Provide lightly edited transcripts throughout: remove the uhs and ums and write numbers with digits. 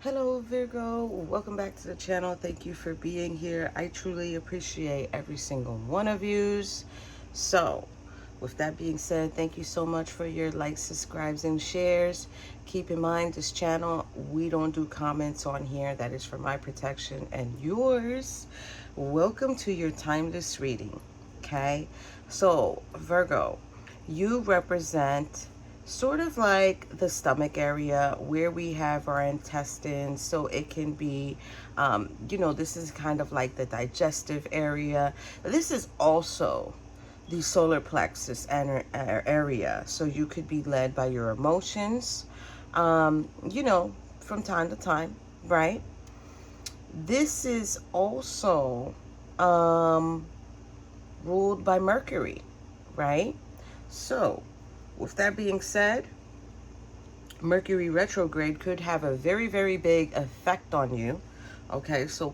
Hello Virgo, welcome back to the channel. Thank you for being here. I truly appreciate every single one of yous. So with that being said, thank you so much for your likes, subscribes, and shares. Keep in mind, this channel, we don't do comments on here. That is for my protection and yours. Welcome to your timeless reading. Okay, so Virgo, you represent sort of like the stomach area where we have our intestines. So it can be, this is kind of like the digestive area. This is also the solar plexus area. So you could be led by your emotions, from time to time, right? This is also ruled by Mercury, right? So with that being said, Mercury retrograde could have a very, very big effect on you. Okay, so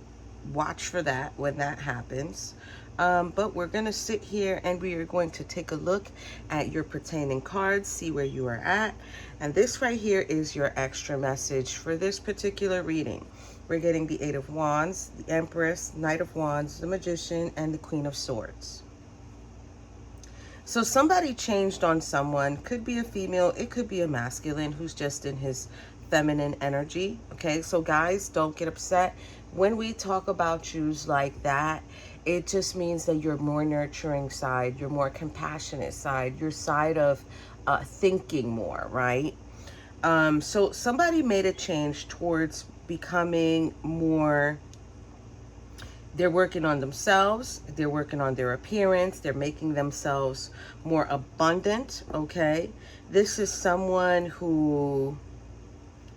watch for that when that happens. But we're going to sit here and we are going to take a look at your pertaining cards, see where you are at. And this right here is your extra message for this particular reading. We're getting the Eight of Wands, the Empress, Knight of Wands, the Magician, and the Queen of Swords. So somebody changed on someone. Could be a female, it could be a masculine who's just in his feminine energy. Okay, so guys, don't get upset. When we talk about yous like that, it just means that you're more nurturing side, your more compassionate side, your side of thinking more, right? So somebody made a change towards becoming more. They're working on themselves. They're working on their appearance. They're making themselves more abundant, okay? This is someone who,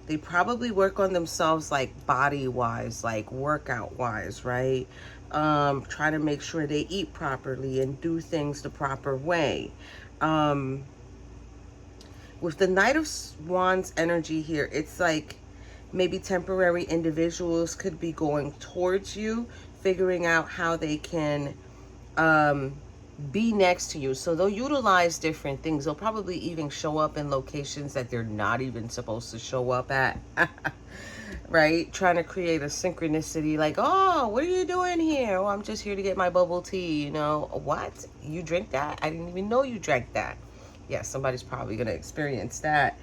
they probably work on themselves like body-wise, like workout-wise, right? Try to make sure they eat properly and do things the proper way. With the Knight of Wands energy here, it's like maybe temporary individuals could be going towards you, figuring out how they can be next to you. So they'll utilize different things. They'll probably even show up in locations that they're not even supposed to show up at. Right? Trying to create a synchronicity like, oh, what are you doing here? Oh, I'm just here to get my bubble tea, What? You drink that? I didn't even know you drank that. Yeah, somebody's probably going to experience that.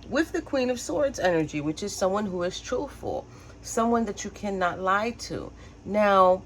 With the Queen of Swords energy, which is someone who is truthful, someone that you cannot lie to. Now,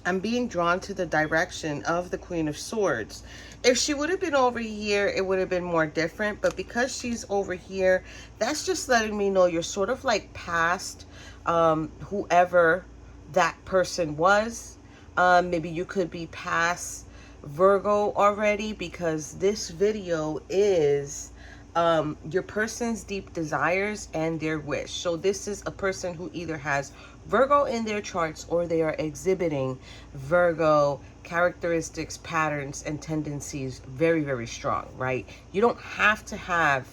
I'm being drawn to the direction of the Queen of Swords. If she would have been over here, it would have been more different. But because she's over here, that's just letting me know you're sort of like past whoever that person was. Maybe you could be past Virgo already, because this video is your person's deep desires and their wish. So this is a person who either has Virgo in their charts or they are exhibiting Virgo characteristics, patterns, and tendencies very, very strong, right? You don't have to have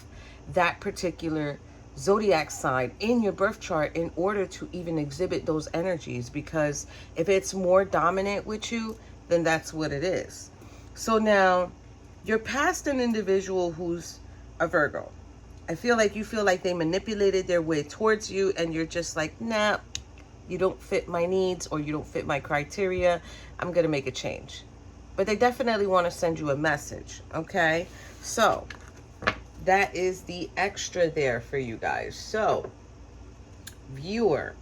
that particular zodiac sign in your birth chart in order to even exhibit those energies, because if it's more dominant with you, then that's what it is. So now you're past an individual who's a Virgo. I feel like you feel like they manipulated their way towards you and you're just like, nah, you don't fit my needs or you don't fit my criteria. I'm going to make a change. But they definitely want to send you a message, okay? So that is the extra there for you guys. So, viewer,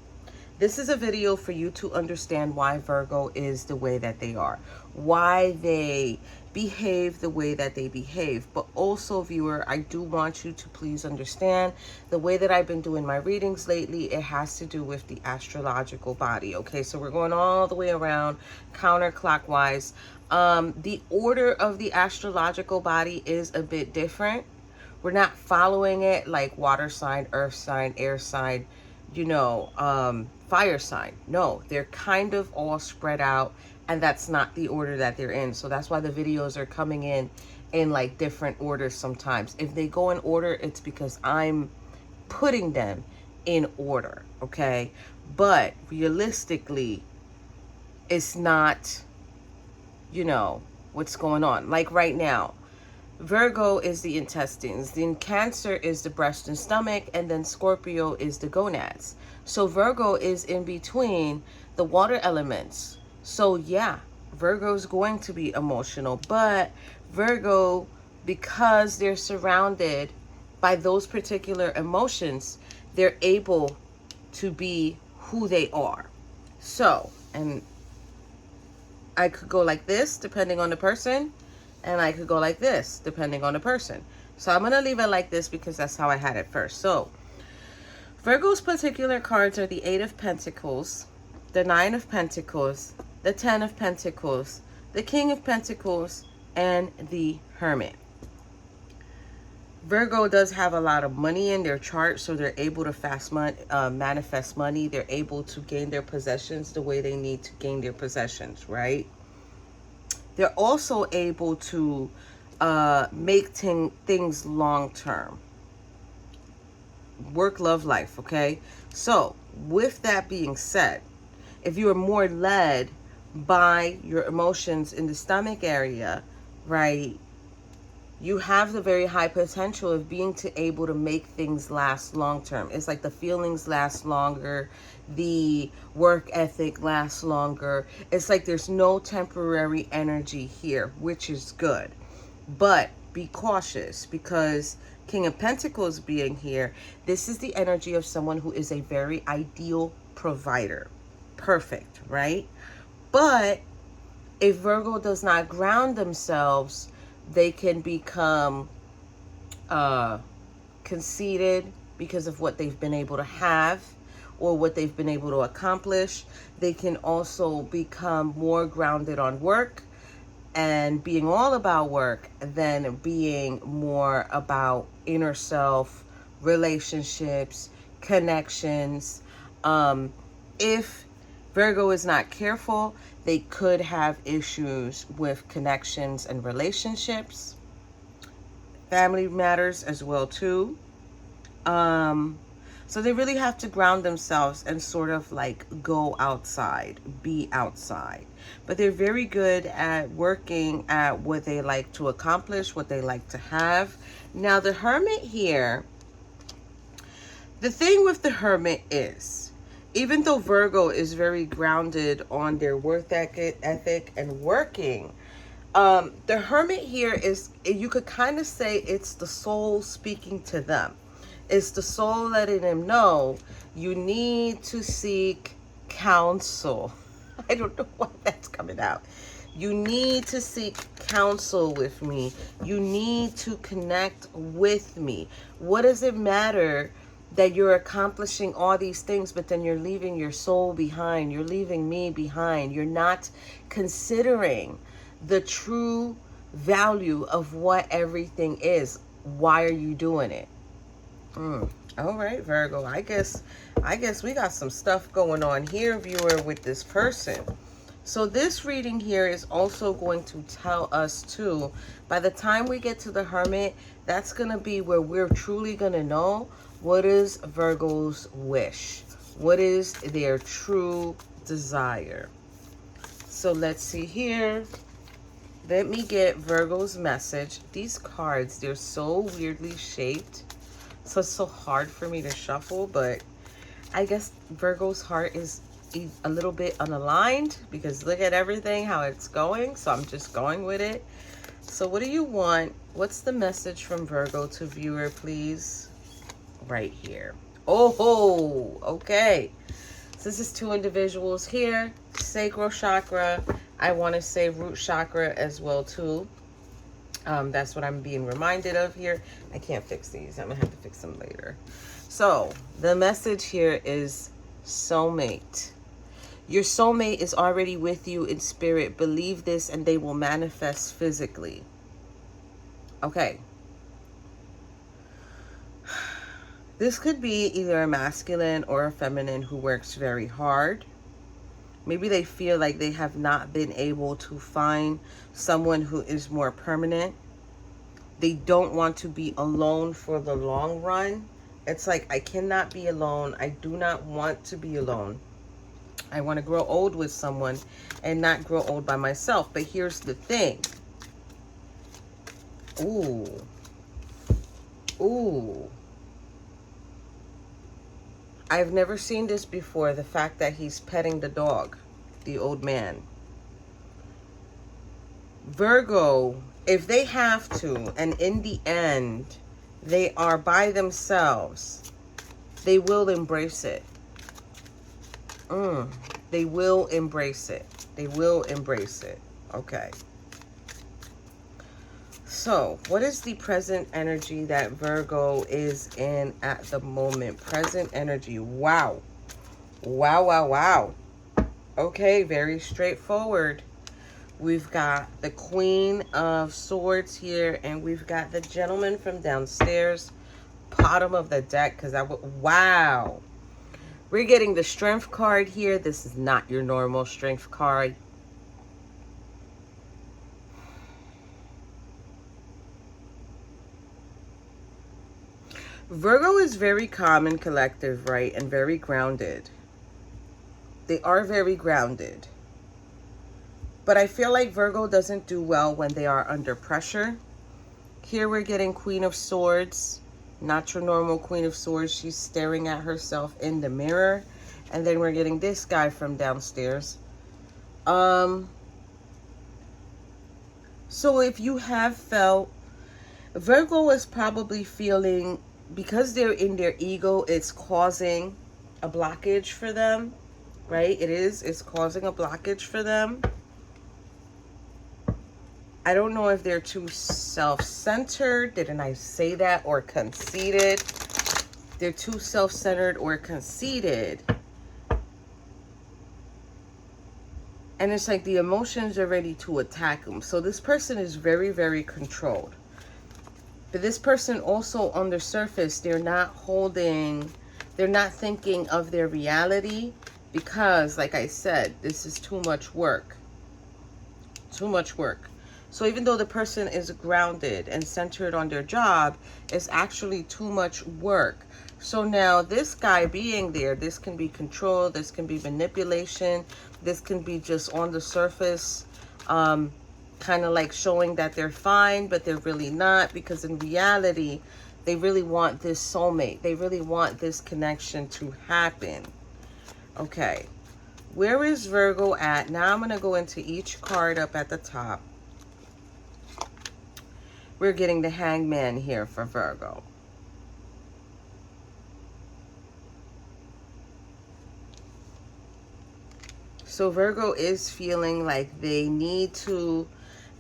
this is a video for you to understand why Virgo is the way that they are, why they behave the way that they behave. But also, viewer, I do want you to please understand the way that I've been doing my readings lately, it has to do with the astrological body, okay? So we're going all the way around counterclockwise. The order of the astrological body is a bit different. We're not following it like water sign, earth sign, air sign, fire sign. No, they're kind of all spread out, and that's not the order that they're in. So that's why the videos are coming in like different orders sometimes. If they go in order, it's because I'm putting them in order, okay? But realistically, it's not, what's going on. Like right now, Virgo is the intestines. Then Cancer is the breast and stomach. And then Scorpio is the gonads. So Virgo is in between the water elements. So yeah, Virgo is going to be emotional. But Virgo, because they're surrounded by those particular emotions, they're able to be who they are. So, and I could go like this depending on the person, and I could go like this depending on the person. So I'm going to leave it like this because that's how I had it first. So Virgo's particular cards are the 8 of Pentacles, the 9 of Pentacles, the 10 of Pentacles, the King of Pentacles, and the Hermit. Virgo does have a lot of money in their chart, so they're able to manifest money. They're able to gain their possessions the way they need to gain their possessions, right? They're also able to make things long-term. Work, love, life, okay? So, with that being said, if you are more led by your emotions in the stomach area, right, you have the very high potential of being able to make things last long-term. It's like the feelings last longer, the work ethic lasts longer. It's like there's no temporary energy here, which is good. But be cautious, because King of Pentacles being here, this is the energy of someone who is a very ideal provider. Perfect, right? But if Virgo does not ground themselves, they can become conceited because of what they've been able to have or what they've been able to accomplish. They can also become more grounded on work and being all about work than being more about inner self, relationships, connections. If Virgo is not careful, they could have issues with connections and relationships, family matters as well too. So they really have to ground themselves and sort of like go outside, be outside. But they're very good at working at what they like to accomplish, what they like to have. Now the Hermit here, the thing with the Hermit is, even though Virgo is very grounded on their work ethic and working, the Hermit here is, you could kind of say it's the soul speaking to them. It's the soul letting them know you need to seek counsel. I don't know why that's coming out. You need to seek counsel with me. You need to connect with me. What does it matter that you're accomplishing all these things, but then you're leaving your soul behind? You're leaving me behind. You're not considering the true value of what everything is. Why are you doing it? All right, Virgo, I guess we got some stuff going on here, viewer, with this person. So this reading here is also going to tell us too, by the time we get to the Hermit, that's going to be where we're truly going to know what is Virgo's wish. What is their true desire? So let's see here. Let me get Virgo's message. These cards, they're so weirdly shaped. So it's so hard for me to shuffle, but I guess Virgo's heart is a little bit unaligned because look at everything, how it's going. So I'm just going with it. So what do you want? What's the message from Virgo to viewer, please? Right here. Oh, okay. So this is two individuals here. Sacral chakra. I want to say root chakra as well too. That's what I'm being reminded of here. I can't fix these. I'm gonna have to fix them later. So the message here is soulmate. Your soulmate is already with you in spirit. Believe this and they will manifest physically. Okay. This could be either a masculine or a feminine who works very hard. Maybe they feel like they have not been able to find someone who is more permanent. They don't want to be alone for the long run. It's like, I cannot be alone. I do not want to be alone. I want to grow old with someone and not grow old by myself. But here's the thing. Ooh. Ooh. I've never seen this before. The fact that he's petting the dog, the old man. Virgo, if they have to, and in the end, they are by themselves, they will embrace it. They will embrace it. They will embrace it. Okay. So, what is the present energy that Virgo is in at the moment? Present energy. Wow. Wow, wow, wow. Okay, very straightforward. We've got the Queen of Swords here, and we've got the gentleman from downstairs, bottom of the deck, because wow. We're getting the Strength card here. This is not your normal Strength card. Virgo is very calm and collective, right? And very grounded. They are very grounded. But I feel like Virgo doesn't do well when they are under pressure. Here we're getting Queen of Swords. Not your normal Queen of Swords. She's staring at herself in the mirror. And then we're getting this guy from downstairs. So if you have felt, Virgo is probably feeling, because they're in their ego, it's causing a blockage for them, right? It's causing a blockage for them. I don't know if they're too self-centered. Didn't I say that? Or conceited. They're too self-centered or conceited. And it's like the emotions are ready to attack them. So this person is very, very controlled. But this person also on the surface, they're not thinking of their reality, because, like I said, this is too much work. Too much work. So even though the person is grounded and centered on their job, it's actually too much work. So now this guy being there, this can be control, this can be manipulation, this can be just on the surface, kind of like showing that they're fine, but they're really not, because in reality, they really want this soulmate. They really want this connection to happen. Okay. Where is Virgo at? Now I'm going to go into each card up at the top. We're getting the Hangman here for Virgo. So Virgo is feeling like they need to,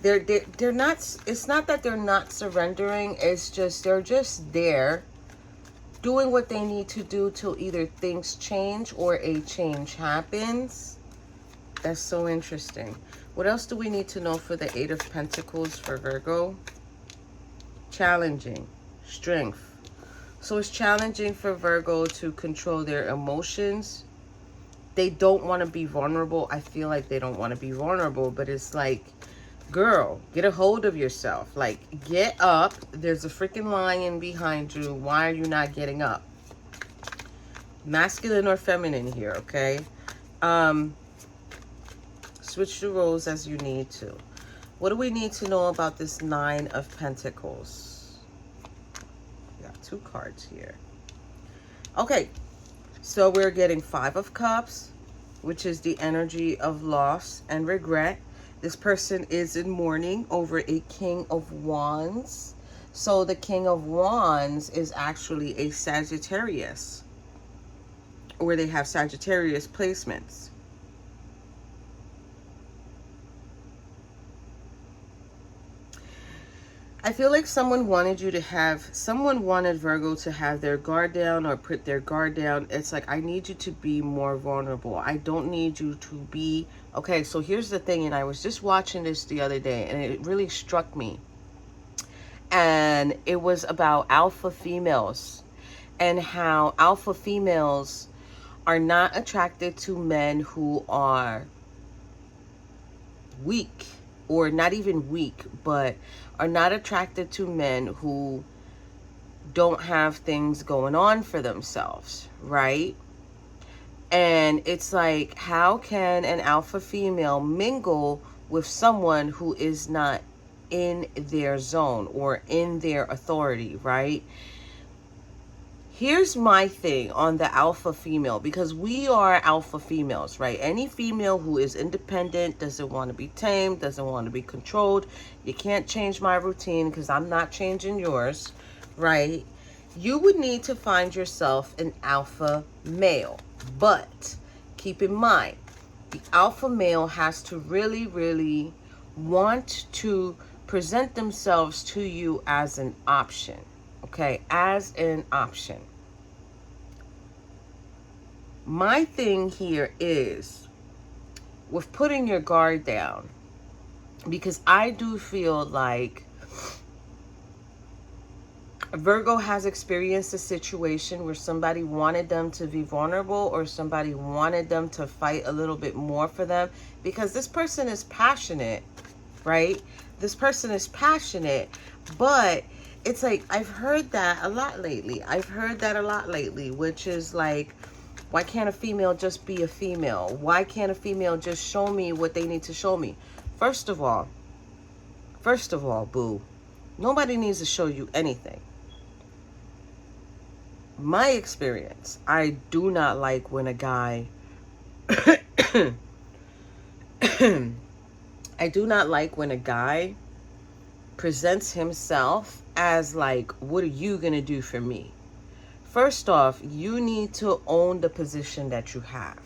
they're not, it's not that they're not surrendering, it's just, they're just there doing what they need to do till either things change or a change happens. That's so interesting. What else do we need to know for the Eight of Pentacles for Virgo? Challenging, strength. So it's challenging for Virgo to control their emotions. They don't want to be vulnerable. I feel like they don't want to be vulnerable, but it's like, girl, get a hold of yourself. Like, get up. There's a freaking lion behind you. Why are you not getting up? Masculine or feminine here, okay? Switch the roles as you need to. What do we need to know about this Nine of Pentacles? We got two cards here. Okay, so we're getting Five of Cups, which is the energy of loss and regret. This person is in mourning over a King of Wands. So the King of Wands is actually a Sagittarius, or they have Sagittarius placements. I feel like someone wanted Virgo to have their guard down or put their guard down. It's like, I need you to be more vulnerable. I don't need you to be, okay, so here's the thing, and I was just watching this the other day, and it really struck me. And it was about alpha females, and how alpha females are not attracted to men who are weak, or not even weak, but are not attracted to men who don't have things going on for themselves, right? And it's like, how can an alpha female mingle with someone who is not in their zone or in their authority, right? Here's my thing on the alpha female, because we are alpha females, right? Any female who is independent, doesn't want to be tamed, doesn't want to be controlled. You can't change my routine because I'm not changing yours, right? You would need to find yourself an alpha male. But keep in mind, the alpha male has to really, really want to present themselves to you as an option, okay? As an option. My thing here is with putting your guard down, because I do feel like Virgo has experienced a situation where somebody wanted them to be vulnerable, or somebody wanted them to fight a little bit more for them, because this person is passionate, right? This person is passionate, but it's like, I've heard that a lot lately. Which is like, why can't a female just be a female? Why can't a female just show me what they need to show me? First of all, boo, nobody needs to show you anything. My experience, I do not like when a guy I do not like when a guy presents himself as like, what are you gonna do for me? First off, you need to own the position that you have.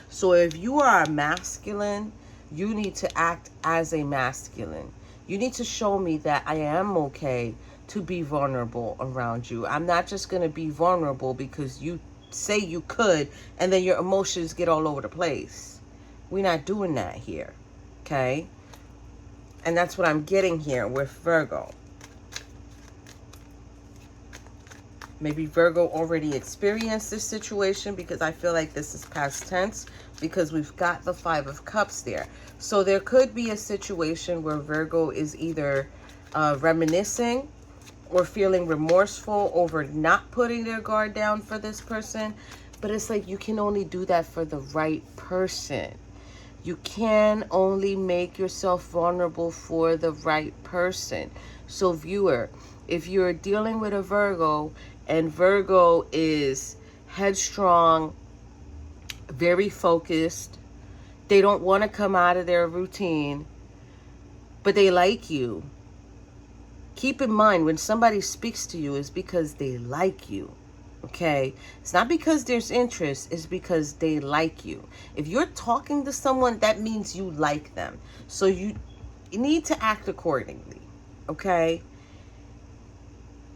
So if you are a masculine, you need to act as a masculine. You need to show me that I am okay to be vulnerable around you. I'm not just going to be vulnerable because you say you could and then your emotions get all over the place. We're not doing that here, okay? And that's what I'm getting here with Virgo. Maybe Virgo already experienced this situation, because I feel like this is past tense, because we've got the 5 of Cups there. So there could be a situation where Virgo is either reminiscing or feeling remorseful over not putting their guard down for this person. But it's like, you can only do that for the right person. You can only make yourself vulnerable for the right person. So viewer, if you're dealing with a Virgo, and Virgo is headstrong, very focused, they don't want to come out of their routine, but they like you. Keep in mind, when somebody speaks to you, it's because they like you, okay? It's not because there's interest, it's because they like you. If you're talking to someone, that means you like them. So you need to act accordingly, okay?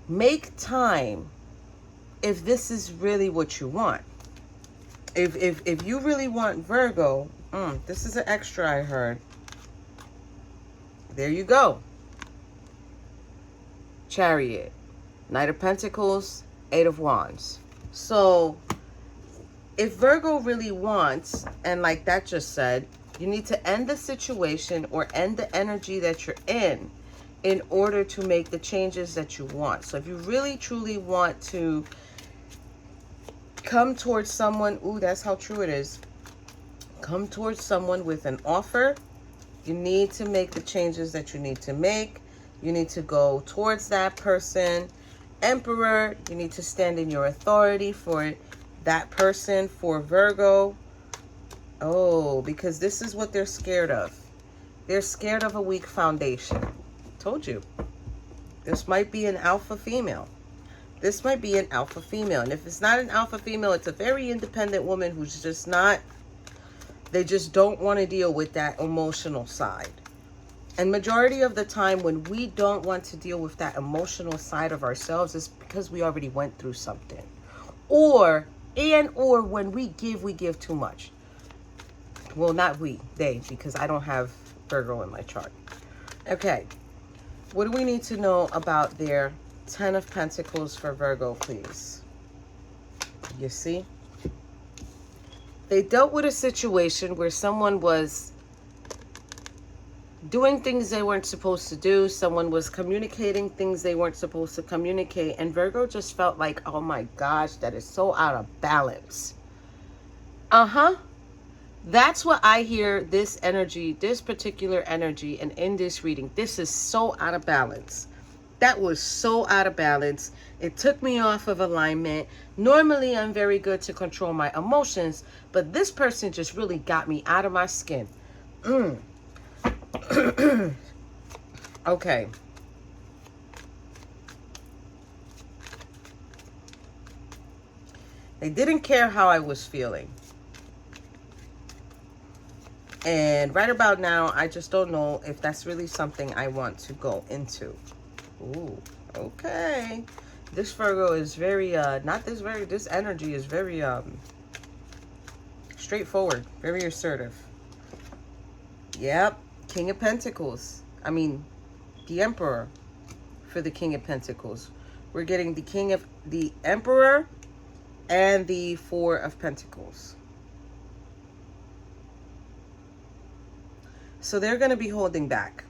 Make time if this is really what you want. If you really want Virgo, this is an extra I heard. There you go. Chariot, Knight of Pentacles, 8 of Wands. So if Virgo really wants, and like that just said, you need to end the situation or end the energy that you're in order to make the changes that you want. So if you really truly want to come towards someone, ooh, that's how true it is. Come towards someone with an offer. You need to make the changes that you need to make. You need to go towards that person. Emperor, you need to stand in your authority for that person, for Virgo. Oh, because this is what they're scared of. They're scared of a weak foundation. Told you. This might be an alpha female. This might be an alpha female. And if it's not an alpha female, it's a very independent woman who's just not, they just don't want to deal with that emotional side. And majority of the time when we don't want to deal with that emotional side of ourselves, is because we already went through something. Or when we give too much. Well, not we, they, because I don't have Virgo in my chart. Okay. What do we need to know about their 10 of Pentacles for Virgo, please? You see? They dealt with a situation where someone was doing things they weren't supposed to do. Someone was communicating things they weren't supposed to communicate. And Virgo just felt like, oh my gosh, that is so out of balance. That's what I hear, this energy, this particular energy, and in this reading, this is so out of balance. That was so out of balance. It took me off of alignment. Normally, I'm very good to control my emotions, but this person just really got me out of my skin. Okay. They didn't care how I was feeling. And right about now, I just don't know if that's really something I want to go into. Ooh, okay. This Virgo is very, this energy is very, straightforward, very assertive. Yep, King of Pentacles. I mean, the Emperor for the King of Pentacles. We're getting the Emperor and the Four of Pentacles. So they're going to be holding back.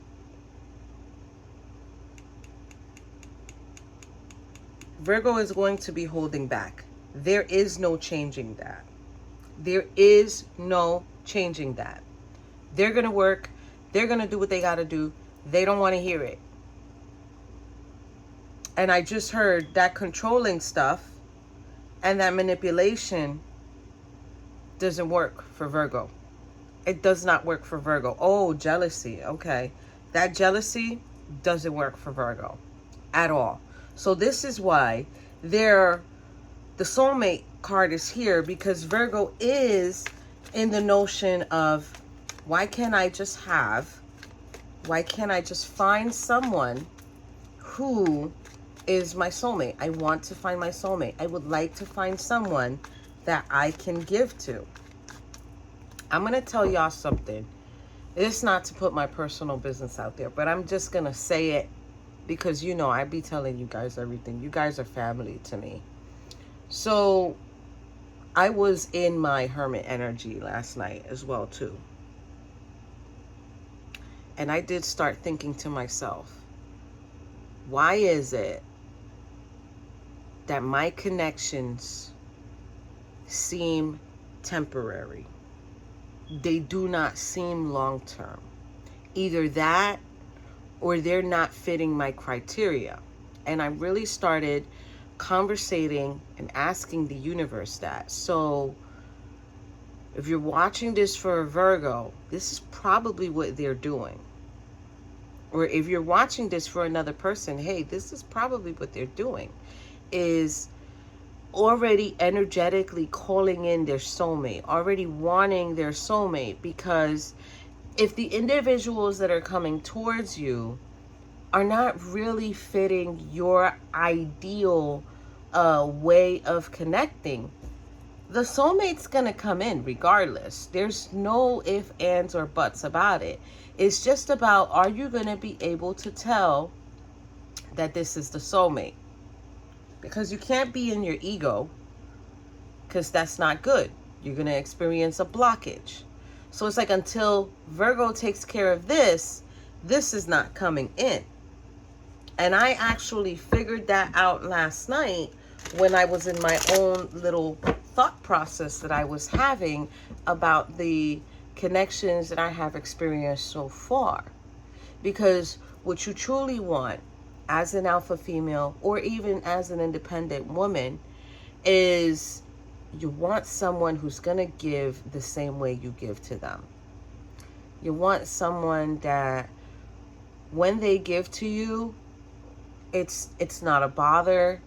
Virgo is going to be holding back. There is no changing that. There is no changing that. They're going to work. They're going to do what they got to do. They don't want to hear it. And I just heard that controlling stuff and that manipulation doesn't work for Virgo. It does not work for Virgo. Oh, jealousy. Okay. That jealousy doesn't work for Virgo at all. So this is why the soulmate card is here, because Virgo is in the notion of, why can't I just find someone who is my soulmate? I want to find my soulmate. I would like to find someone that I can give to. I'm going to tell y'all something. It's not to put my personal business out there, but I'm just going to say it because, you know, I be telling you guys everything. You guys are family to me. So I was in my hermit energy last night as well, too. And I did start thinking to myself, why is it that my connections seem temporary? They do not seem long-term. Either that or they're not fitting my criteria. And I really started conversating and asking the universe that. So if you're watching this for a Virgo, this is probably what they're doing. Or if you're watching this for another person, hey, this is probably what they're doing, is already energetically calling in their soulmate, already wanting their soulmate. Because if the individuals that are coming towards you are not really fitting your ideal way of connecting, the soulmate's gonna come in regardless. There's no ifs, ands, or buts about it. It's just about, are you gonna be able to tell that this is the soulmate? Because you can't be in your ego, because that's not good. You're going to experience a blockage. So it's like, until Virgo takes care of this, this is not coming in. And I actually figured that out last night when I was in my own little thought process that I was having about the connections that I have experienced so far. Because what you truly want as an alpha female, or even as an independent woman, is you want someone who's going to give the same way you give to them. You want someone that when they give to you, it's not a bother,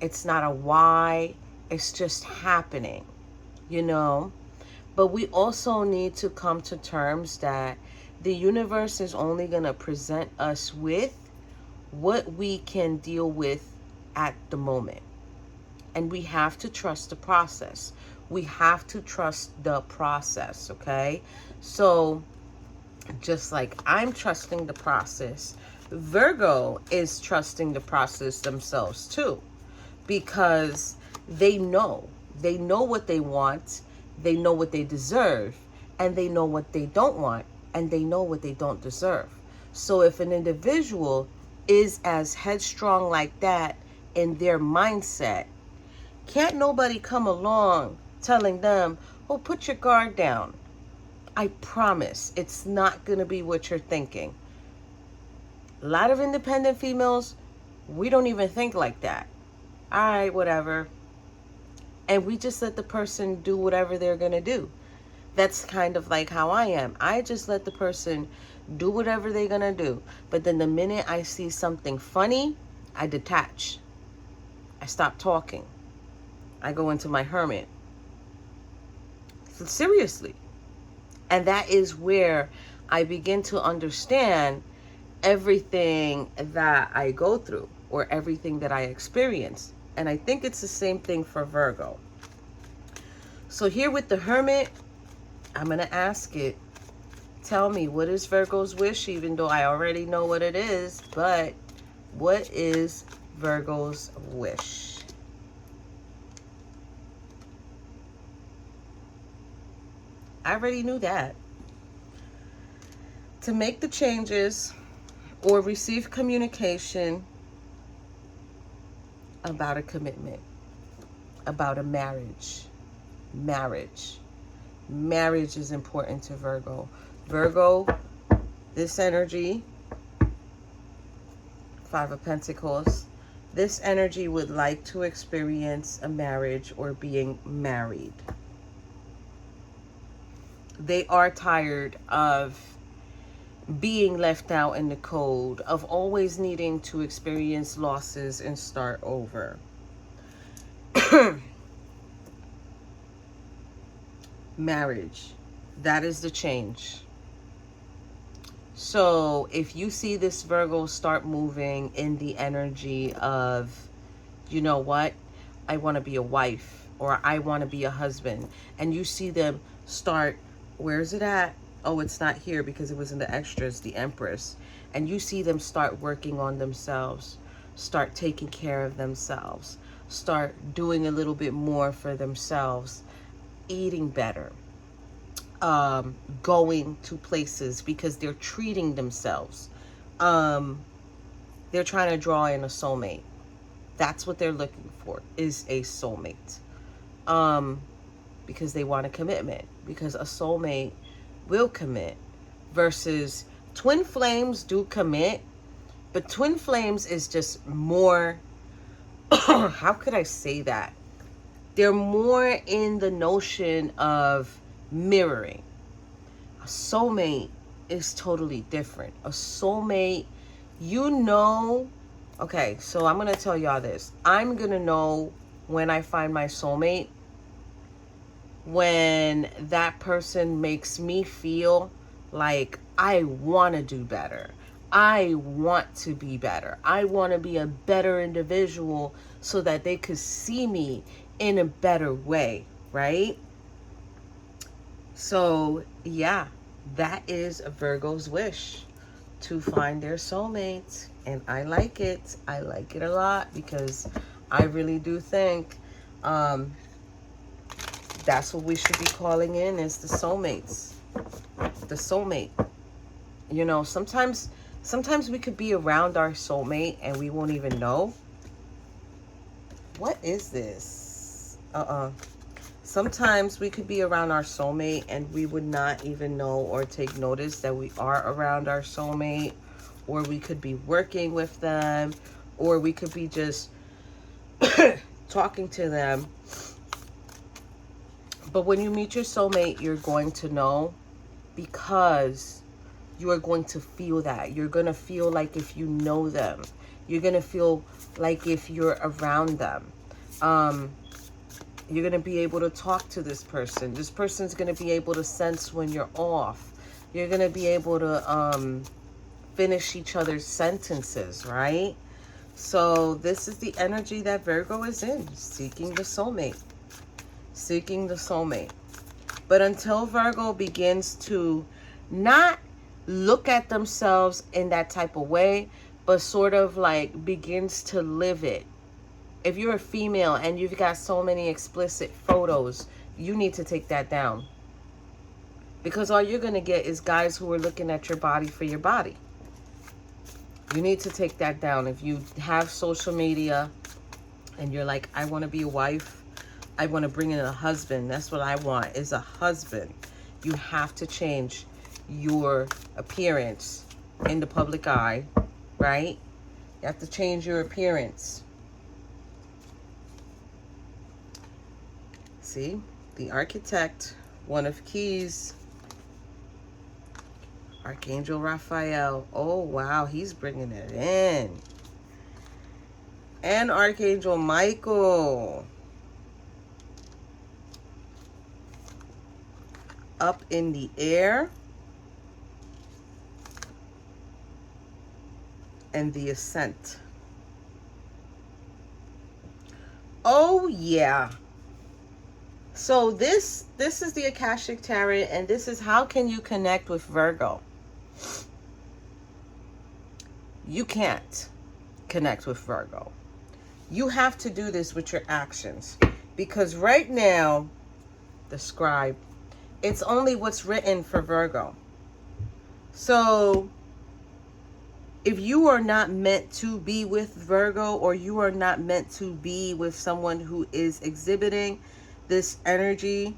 it's not a why, it's just happening, you know? But we also need to come to terms that the universe is only going to present us with what we can deal with at the moment. And we have to trust the process. We have to trust the process, okay? So just like I'm trusting the process, Virgo is trusting the process themselves too. Because they know what they want, they know what they deserve, and they know what they don't want, and they know what they don't deserve. So if an individual is as headstrong like that in their mindset, can't nobody come along telling them, oh, put your guard down. I promise it's not going to be what you're thinking. A lot of independent females, we don't even think like that. All right, whatever. And we just let the person do whatever they're going to do. That's kind of like how I am. I just let the person do whatever they're going to do. But then the minute I see something funny, I detach. I stop talking. I go into my hermit. Seriously. And that is where I begin to understand everything that I go through or everything that I experience. And I think it's the same thing for Virgo. So here with the hermit, I'm going to ask it, tell me, what is Virgo's wish? Even though I already know what it is, but what is Virgo's wish? I already knew that. To make the changes or receive communication about a commitment, about a marriage. Marriage is important to Virgo. Virgo, this energy, Five of Pentacles, this energy would like to experience a marriage or being married. They are tired of being left out in the cold, of always needing to experience losses and start over. Marriage, that is the change. So if you see this Virgo start moving in the energy of, you know what, I want to be a wife or I want to be a husband, and you see them start, where's it at? Oh, it's not here because it was in the extras, the Empress. And you see them start working on themselves, start taking care of themselves, start doing a little bit more for themselves, eating better, going to places because they're treating themselves. They're trying to draw in a soulmate. That's what they're looking for, is a soulmate. Because they want a commitment. Because a soulmate will commit. Versus twin flames do commit. But twin flames is just more... how could I say that? They're more in the notion of mirroring. A soulmate is totally different. A soulmate, you know... Okay, so I'm going to tell y'all this. I'm going to know when I find my soulmate when that person makes me feel like I want to do better. I want to be better. I want to be a better individual so that they could see me in a better way, right? So, yeah, that is a Virgo's wish, to find their soulmate. And I like it. I like it a lot because I really do think that's what we should be calling in, is the soulmates. The soulmate. You know, sometimes we could be around our soulmate and we won't even know. What is this? Sometimes we could be around our soulmate and we would not even know or take notice that we are around our soulmate. Or we could be working with them. Or we could be just talking to them. But when you meet your soulmate, you're going to know, because you are going to feel that. You're going to feel like if you know them. You're going to feel like if you're around them. You're going to be able to talk to this person. This person's going to be able to sense when you're off. You're going to be able to finish each other's sentences, right? So this is the energy that Virgo is in, seeking the soulmate. Seeking the soulmate. But until Virgo begins to not look at themselves in that type of way, but sort of like begins to live it. If you're a female and you've got so many explicit photos, you need to take that down. Because all you're going to get is guys who are looking at your body for your body. You need to take that down. If you have social media and you're like, I want to be a wife, I want to bring in a husband. That's what I want, is a husband. You have to change your appearance in the public eye, right? You have to change your appearance. See, the Architect, One of Keys, Archangel Raphael. Oh, wow, he's bringing it in. And Archangel Michael. Up in the air. And the Ascent. Oh, yeah. So this is the Akashic Tarot, and this is how can you connect with Virgo. You can't connect with Virgo. You have to do this with your actions, because right now, the Scribe, it's only what's written for Virgo. So if you are not meant to be with Virgo, or you are not meant to be with someone who is exhibiting this energy,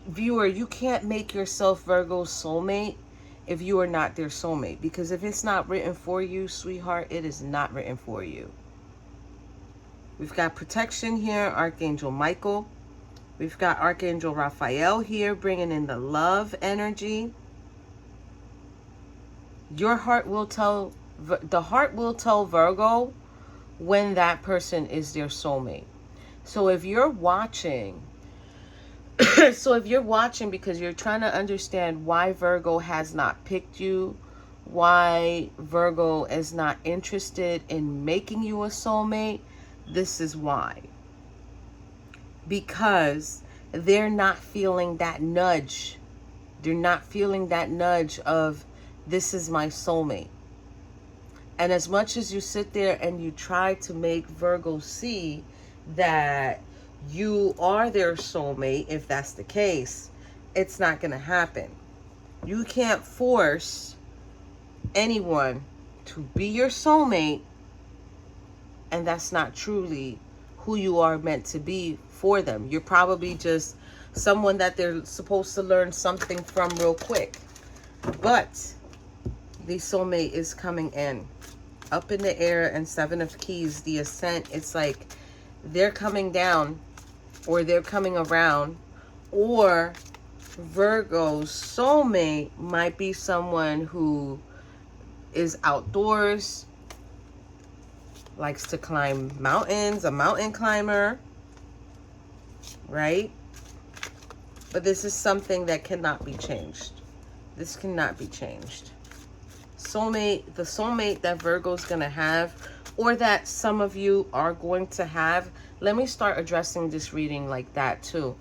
viewer, you can't make yourself Virgo's soulmate if you are not their soulmate. Because if it's not written for you, sweetheart, it is not written for you. We've got protection here, Archangel Michael. We've got Archangel Raphael here, bringing in the love energy. Your heart will tell, the heart will tell Virgo when that person is their soulmate. So if you're watching, because you're trying to understand why Virgo has not picked you, why Virgo is not interested in making you a soulmate, this is why. Because they're not feeling that nudge. They're not feeling that nudge of, this is my soulmate. And as much as you sit there and you try to make Virgo see that you are their soulmate, if that's the case, it's not going to happen. You can't force anyone to be your soulmate, and that's not truly who you are meant to be for them. You're probably just someone that they're supposed to learn something from real quick. But the soulmate is coming in. Up in the air, and Seven of Keys, the Ascent. It's like they're coming down, or they're coming around, or Virgo's soulmate might be someone who is outdoors, likes to climb mountains, a mountain climber, right? But this is something that cannot be changed. This cannot be changed. Soulmate, the soulmate that Virgo's going to have, or that some of you are going to have. Let me start addressing this reading like that too,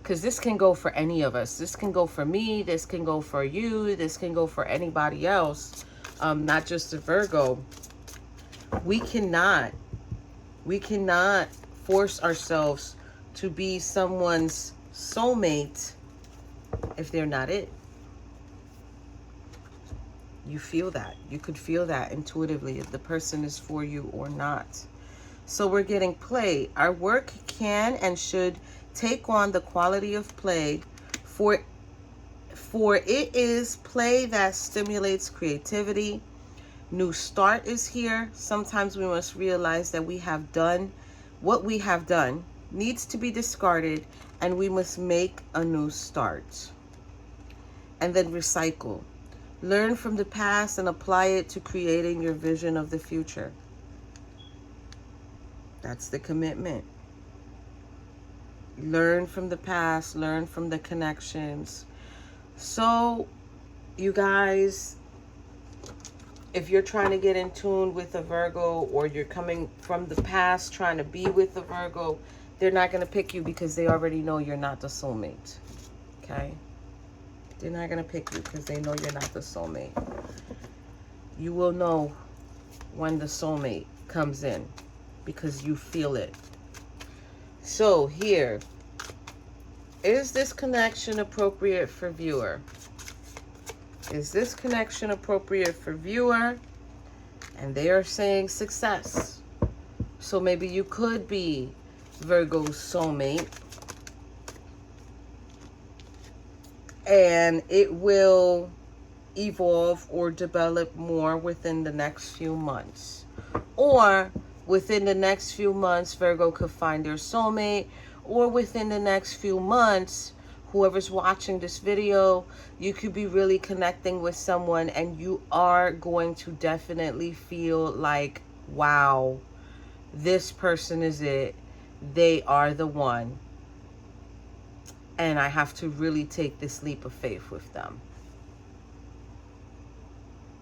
because this can go for any of us. This can go for me, this can go for you, this can go for anybody else, not just a Virgo. We cannot force ourselves to be someone's soulmate if they're not it. You feel that. You could feel that intuitively if the person is for you or not. So we're getting play. Our work can and should take on the quality of play, for it is play that stimulates creativity. New start is here. Sometimes we must realize that we have done what we have done, needs to be discarded, and we must make a new start. And then recycle. Learn from the past and apply it to creating your vision of the future. That's the commitment. Learn from the past, learn from the connections. So, you guys, if you're trying to get in tune with a Virgo, or you're coming from the past trying to be with a Virgo, they're not going to pick you because they already know you're not the soulmate. Okay? They're not going to pick you because they know you're not the soulmate. You will know when the soulmate comes in because you feel it. So here, is this connection appropriate for viewer? Is this connection appropriate for viewer? And they are saying success. So maybe you could be Virgo's soulmate. And it will evolve or develop more within the next few months. Or within the next few months, Virgo could find their soulmate. Or within the next few months, whoever's watching this video, you could be really connecting with someone and you are going to definitely feel like, wow, this person is it. They are the one. And I have to really take this leap of faith with them.